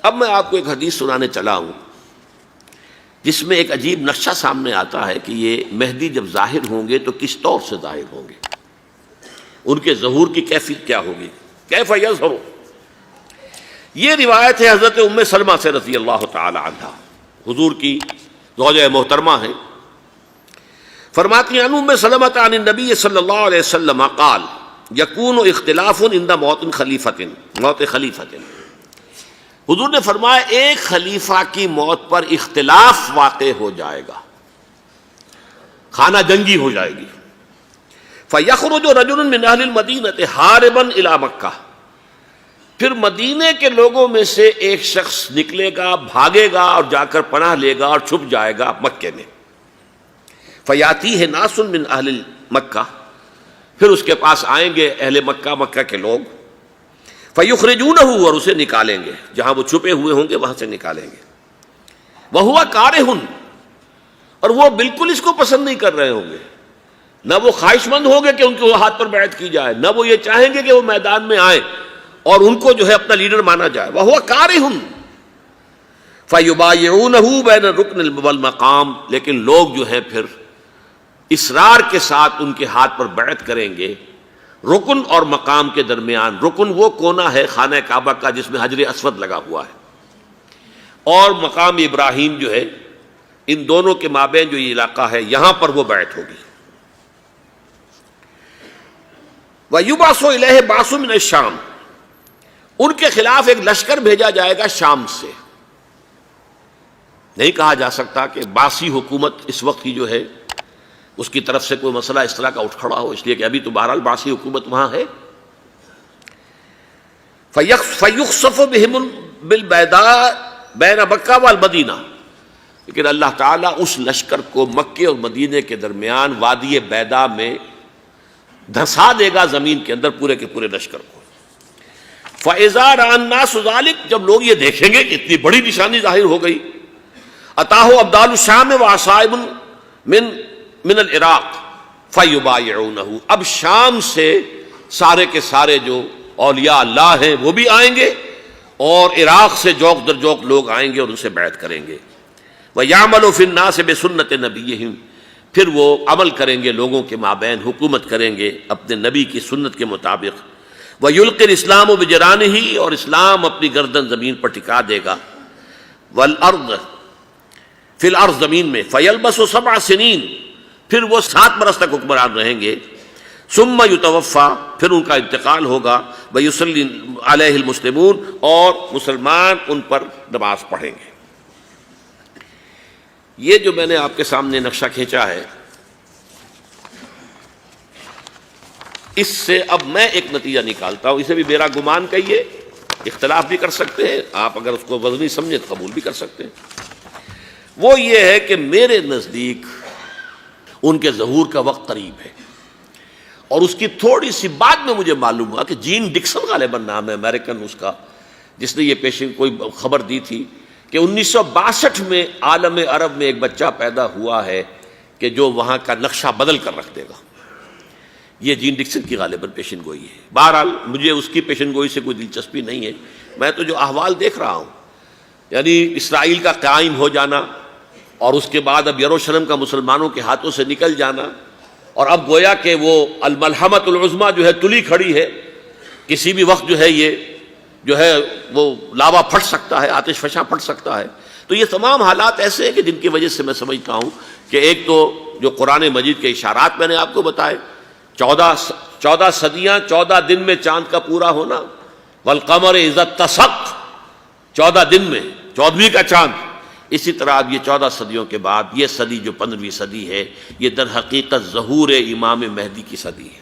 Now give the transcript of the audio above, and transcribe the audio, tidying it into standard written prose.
اب میں آپ کو ایک حدیث سنانے چلا ہوں جس میں ایک عجیب نقشہ سامنے آتا ہے کہ یہ مہدی جب ظاہر ہوں گے تو کس طور سے ظاہر ہوں گے، ان کے ظہور کی کیفیت کیا ہوگی، کیف یظہر۔ یہ روایت ہے حضرت ام سلمہ سے رضی اللہ تعالی عنہا، حضور کی زوجہ محترمہ ہیں، فرماتی ہیں ام سلمہ عن النبی صلی اللہ علیہ وسلم قال یکون اختلاف عند موت خلیفۃ، موت خلیفۃ، حضور نے فرمایا ایک خلیفہ کی موت پر اختلاف واقع ہو جائے گا، خانہ جنگی ہو جائے گی۔ فَيَخْرُجُ رَجُلٌ مِّنْ أَهْلِ الْمَدِينَةِ حَارِبًا إِلَىٰ مکہ، پھر مدینے کے لوگوں میں سے ایک شخص نکلے گا، بھاگے گا اور جا کر پناہ لے گا اور چھپ جائے گا مکے میں۔ فَيَأْتِيهِ نَاسٌ مِّنْ أَهْلِ مکہ، پھر اس کے پاس آئیں گے اہل مکہ، مکہ کے لوگ، فَيُخْرِجُونَهُ، اور اسے نکالیں گے، جہاں وہ چھپے ہوئے ہوں گے وہاں سے نکالیں گے۔ وَهُوَ كَارِهٌ، اور وہ بالکل اس کو پسند نہیں کر رہے ہوں گے، نہ وہ خواہش مند ہوں گے کہ ان کے ہاتھ پر بیعت کی جائے، نہ وہ یہ چاہیں گے کہ وہ میدان میں آئیں اور ان کو جو ہے اپنا لیڈر مانا جائے۔ وَهُوَ كَارِهٌ فَيُبَايِعُونَهُ بَيْنَ الرُّكْنِ وَالْمَقَامِ، لیکن لوگ جو ہے پھر اصرار کے ساتھ ان کے ہاتھ پر بیعت کریں گے رکن اور مقام کے درمیان۔ رکن وہ کونا ہے خانہ کعبہ کا جس میں حجر اسود لگا ہوا ہے، اور مقام ابراہیم جو ہے، ان دونوں کے مابین جو یہ علاقہ ہے یہاں پر وہ بیعت ہوگی۔ وَيُبْعَثُ إِلَيْهِ بَعْثٌ مِّنَ الشَّامِ، ان کے خلاف ایک لشکر بھیجا جائے گا شام سے۔ نہیں کہا جا سکتا کہ باسی حکومت اس وقت کی جو ہے اس کی طرف سے کوئی مسئلہ اس طرح کا اٹھ کھڑا ہو، اس لیے کہ ابھی تو بہرحال باسی حکومت وہاں ہے۔ فَيُخْسَفُ بِهِمُ بِالْبَيْضَاءِ بَيْنَ مَکَّہ وَالْمَدِینَہ، لیکن اللہ تعالیٰ اس لشکر کو مکے اور مدینے کے درمیان وادی بیضاء میں دھسا دے گا، زمین کے اندر پورے کے پورے لشکر کو۔ فَإِذَا رَأَى النَّاسُ ذَلِكَ، جب لوگ یہ دیکھیں گے کہ اتنی بڑی نشانی ظاہر ہو گئی، أَتَاهُ أَبْدَالُ الشَّامِ وَعَصَائِبٌ من العراق فَيُبَايِعُونَهُ، اب شام سے سارے کے سارے جو اولیاء اللہ ہیں وہ بھی آئیں گے، اور عراق سے جوق در جوق لوگ آئیں گے اور ان سے بیعت کریں گے۔ وَيَعْمَلُ فِي النَّاسِ بِسُنَّةِ نَبِيِّهِمْ، پھر وہ عمل کریں گے لوگوں کے مابین، حکومت کریں گے اپنے نبی کی سنت کے مطابق۔ وَيُلْقِي الْإِسْلَامُ بِجَرَانِهِ، اور اسلام اپنی گردن زمین پر ٹکا دے گا۔ وَالْأَرْضِ فِي الْأَرْضِ، زمین میں۔ فَيَلْبَسُ 7 سنین، پھر وہ 7 برس تک حکمران رہیں گے۔ ثم یتوفیٰ، پھر ان کا انتقال ہوگا۔ ویصلی علیہ المسلمون، اور مسلمان ان پر نماز پڑھیں گے۔ یہ جو میں نے آپ کے سامنے نقشہ کھینچا ہے، اس سے اب میں ایک نتیجہ نکالتا ہوں، اسے بھی میرا گمان کہیے، اختلاف بھی کر سکتے ہیں آپ، اگر اس کو وزنی سمجھیں تو قبول بھی کر سکتے ہیں۔ وہ یہ ہے کہ میرے نزدیک ان کے ظہور کا وقت قریب ہے، اور اس کی تھوڑی سی بعد میں مجھے معلوم ہوا کہ جین ڈکسن غالباً نام ہے امریکن اس کا، جس نے یہ پیشن کوئی خبر دی تھی کہ 1962 میں عالم عرب میں ایک بچہ پیدا ہوا ہے کہ جو وہاں کا نقشہ بدل کر رکھ دے گا۔ یہ جین ڈکسن کی غالباً پیشن گوئی ہے۔ بہرحال مجھے اس کی پیشن گوئی سے کوئی دلچسپی نہیں ہے، میں تو جو احوال دیکھ رہا ہوں، یعنی اسرائیل کا قائم ہو جانا، اور اس کے بعد اب یروشلم کا مسلمانوں کے ہاتھوں سے نکل جانا، اور اب گویا کہ وہ الملحمۃ العظمیٰ جو ہے تلی کھڑی ہے، کسی بھی وقت جو ہے یہ جو ہے وہ لاوا پھٹ سکتا ہے، آتش فشاں پھٹ سکتا ہے۔ تو یہ تمام حالات ایسے ہیں کہ جن کی وجہ سے میں سمجھتا ہوں کہ ایک تو جو قرآن مجید کے اشارات میں نے آپ کو بتائے، 14 صدیاں، 14 دن میں چاند کا پورا ہونا، والقمر اذا اتسق، 14 دن میں 14ویں کا چاند۔ اسی طرح اب یہ 14 صدیوں کے بعد یہ صدی جو 15ویں صدی ہے، یہ در حقیقت ظہور امام مہدی کی صدی ہے۔